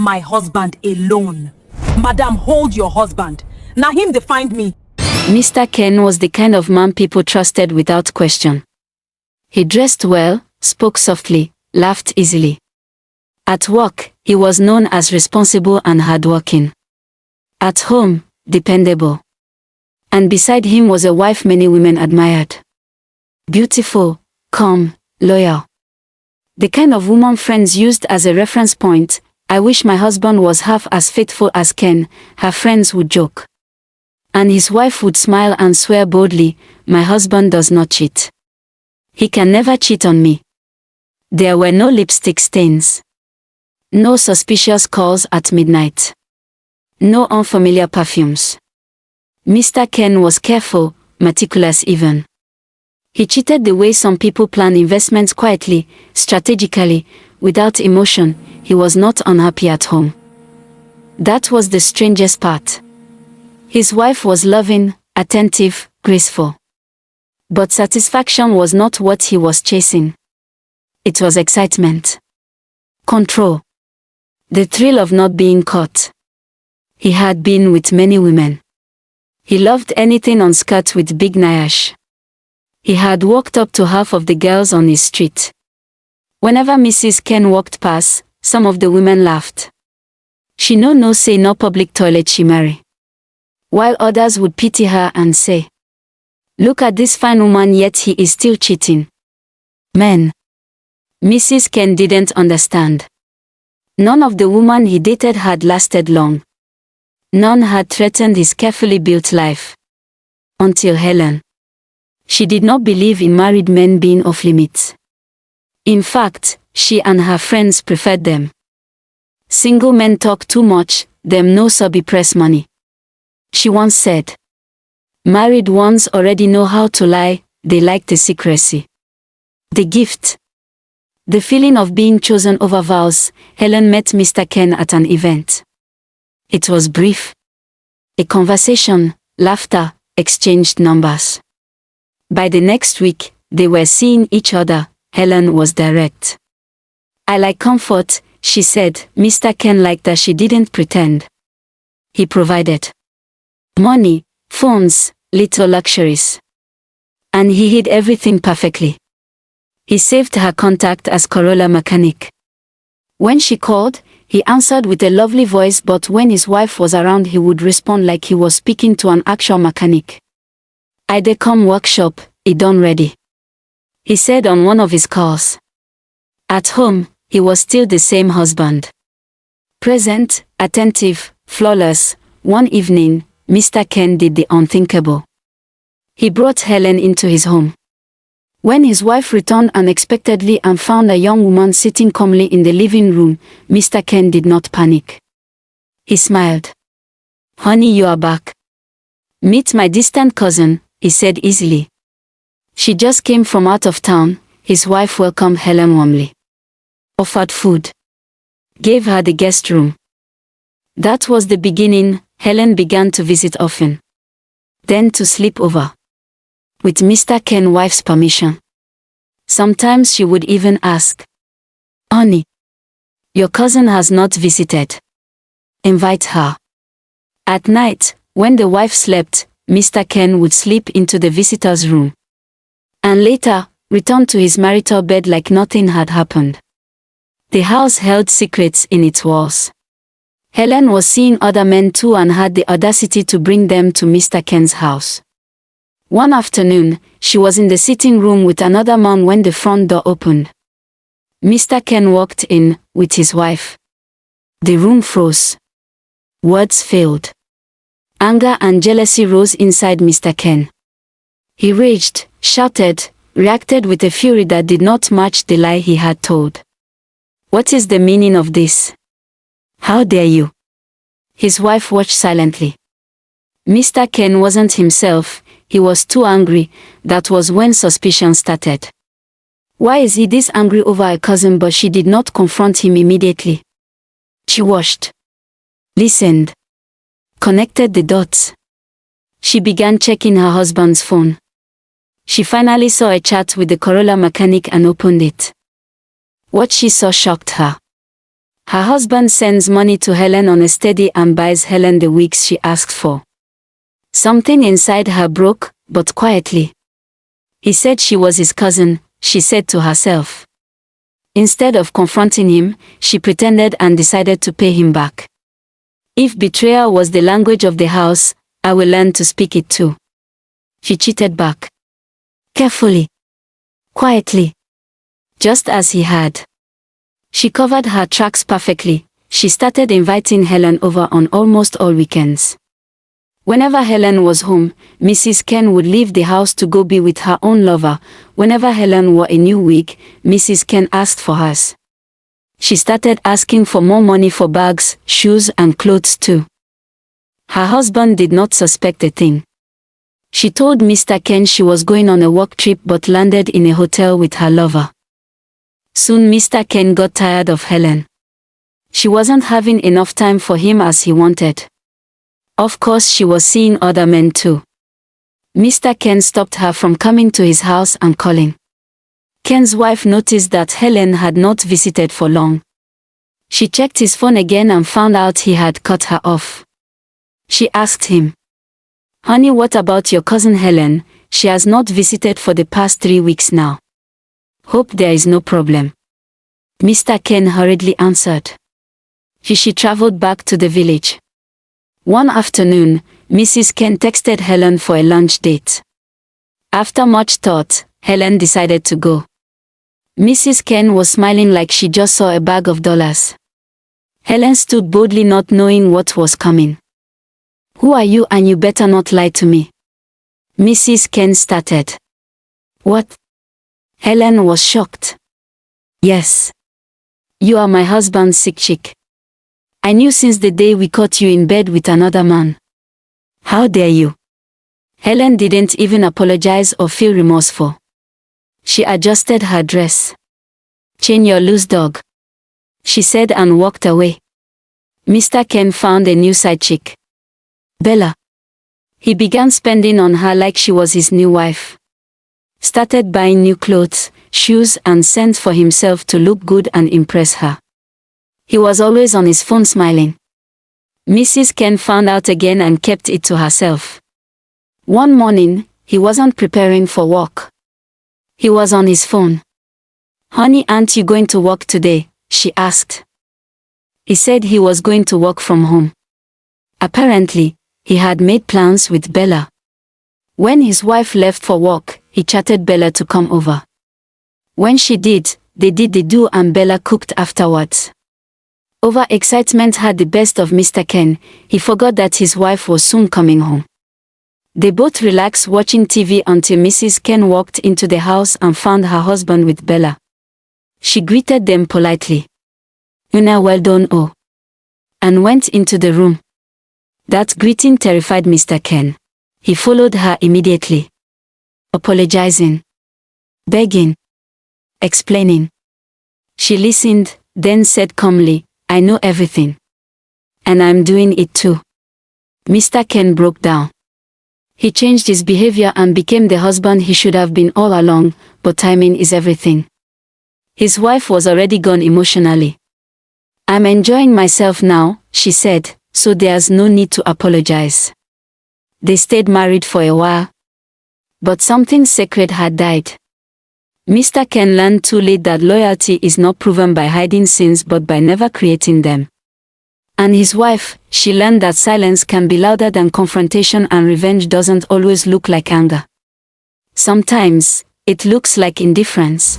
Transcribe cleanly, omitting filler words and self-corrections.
my husband alone. Madam, hold your husband. Now him they find me. Mr. Ken was the kind of man people trusted without question. He dressed well, spoke softly, laughed easily. At work, he was known as responsible and hardworking. At home, dependable. And beside him was a wife many women admired. Beautiful, calm, loyal. The kind of woman friends used as a reference point. I wish my husband was half as faithful as Ken, her friends would joke. And his wife would smile and swear boldly, my husband does not cheat. He can never cheat on me. There were no lipstick stains. No suspicious calls at midnight. No unfamiliar perfumes. Mr. Ken was careful, meticulous even. He cheated the way some people plan investments quietly, strategically, without emotion. He was not unhappy at home. That was the strangest part. His wife was loving, attentive, graceful. But satisfaction was not what he was chasing. It was excitement. Control. The thrill of not being caught. He had been with many women. He loved anything on skirt with big nyash. He had walked up to half of the girls on his street. Whenever Mrs. Ken walked past, some of the women laughed. She no say no public toilet she marry. While others would pity her and say, look at this fine woman yet he is still cheating. Men. Mrs. Ken didn't understand. None of the women he dated had lasted long. None had threatened his carefully built life. Until Helen. She did not believe in married men being off limits. In fact, she and her friends preferred them. Single men talk too much, them no subby press money. She once said. Married ones already know how to lie, they like the secrecy. The gift. The feeling of being chosen over vows. Helen met Mr. Ken at an event. It was brief. A conversation, laughter, exchanged numbers. By the next week, they were seeing each other. Helen was direct. I like comfort, she said. Mr. Ken liked that she didn't pretend. He provided money, phones, little luxuries. And he hid everything perfectly. He saved her contact as Corolla mechanic. When she called, he answered with a lovely voice, but when his wife was around he would respond like he was speaking to an actual mechanic. I dey come workshop, it done ready. He said on one of his calls. At home, he was still the same husband. Present, attentive, flawless. One evening, Mr. Ken did the unthinkable. He brought Helen into his home. When his wife returned unexpectedly and found a young woman sitting calmly in the living room, Mr. Ken did not panic. He smiled. Honey, you are back. Meet my distant cousin, he said easily. She just came from out of town. His wife welcomed Helen warmly. Offered food. Gave her the guest room. That was the beginning. Helen began to visit often. Then to sleep over. With Mr. Ken's wife's permission. Sometimes she would even ask, Honey, your cousin has not visited. Invite her. At night, when the wife slept, Mr. Ken would slip into the visitor's room. And later, return to his marital bed like nothing had happened. The house held secrets in its walls. Helen was seeing other men too and had the audacity to bring them to Mr. Ken's house. One afternoon, she was in the sitting room with another man when the front door opened. Mr. Ken walked in, with his wife. The room froze. Words failed. Anger and jealousy rose inside Mr. Ken. He raged, shouted, reacted with a fury that did not match the lie he had told. What is the meaning of this? How dare you? His wife watched silently. Mr. Ken wasn't himself. He was too angry. That was when suspicion started. Why is he this angry over a cousin? But she did not confront him immediately. She watched. Listened. Connected the dots. She began checking her husband's phone. She finally saw a chat with the Corolla mechanic and opened it. What she saw shocked her. Her husband sends money to Helen on a steady and buys Helen the wigs she asked for. Something inside her broke, but quietly. He said she was his cousin, she said to herself. Instead of confronting him, she pretended and decided to pay him back. If betrayal was the language of the house, I will learn to speak it too. She cheated back. Carefully. Quietly. Just as he had. She covered her tracks perfectly. She started inviting Helen over on almost all weekends. Whenever Helen was home, Mrs. Ken would leave the house to go be with her own lover. Whenever Helen wore a new wig, Mrs. Ken asked for hers. She started asking for more money for bags, shoes and clothes too. Her husband did not suspect a thing. She told Mr. Ken she was going on a work trip but landed in a hotel with her lover. Soon Mr. Ken got tired of Helen. She wasn't having enough time for him as he wanted. Of course she was seeing other men too. Mr. Ken stopped her from coming to his house and calling. Ken's wife noticed that Helen had not visited for long. She checked his phone again and found out he had cut her off. She asked him, "Honey, what about your cousin Helen? She has not visited for the past 3 weeks now. Hope there is no problem." Mr. Ken hurriedly answered. She traveled back to the village. One afternoon, Mrs. Ken texted Helen for a lunch date. After much thought, Helen decided to go. Mrs. Ken was smiling like she just saw a bag of dollars. Helen stood boldly, not knowing what was coming. "Who are you, and you better not lie to me?" Mrs. Ken started. "What?" Helen was shocked. "Yes. You are my husband's sick chick. I knew since the day we caught you in bed with another man. How dare you?" Helen didn't even apologize or feel remorseful. She adjusted her dress. "Chain your loose dog," she said and walked away. Mr. Ken found a new side chick. Bella. He began spending on her like she was his new wife. Started buying new clothes, shoes and scents for himself to look good and impress her. He was always on his phone smiling. Mrs. Ken found out again and kept it to herself. One morning, he wasn't preparing for work. He was on his phone. "Honey, aren't you going to work today?" she asked. He said he was going to work from home. Apparently, he had made plans with Bella. When his wife left for work, he chatted Bella to come over. When she did, they did the do and Bella cooked afterwards. Overexcitement had the best of Mr. Ken. He forgot that his wife was soon coming home. They both relaxed watching TV until Mrs. Ken walked into the house and found her husband with Bella. She greeted them politely. "Una, well done, oh," and went into the room. That greeting terrified Mr. Ken. He followed her immediately. Apologizing. Begging. Explaining. She listened, then said calmly, "I know everything. And I'm doing it too." Mr. Ken broke down. He changed his behavior and became the husband he should have been all along, but timing is everything. His wife was already gone emotionally. "I'm enjoying myself now," she said, "so there's no need to apologize." They stayed married for a while. But something sacred had died. Mr. Ken learned too late that loyalty is not proven by hiding sins but by never creating them. And his wife, she learned that silence can be louder than confrontation and revenge doesn't always look like anger. Sometimes, it looks like indifference.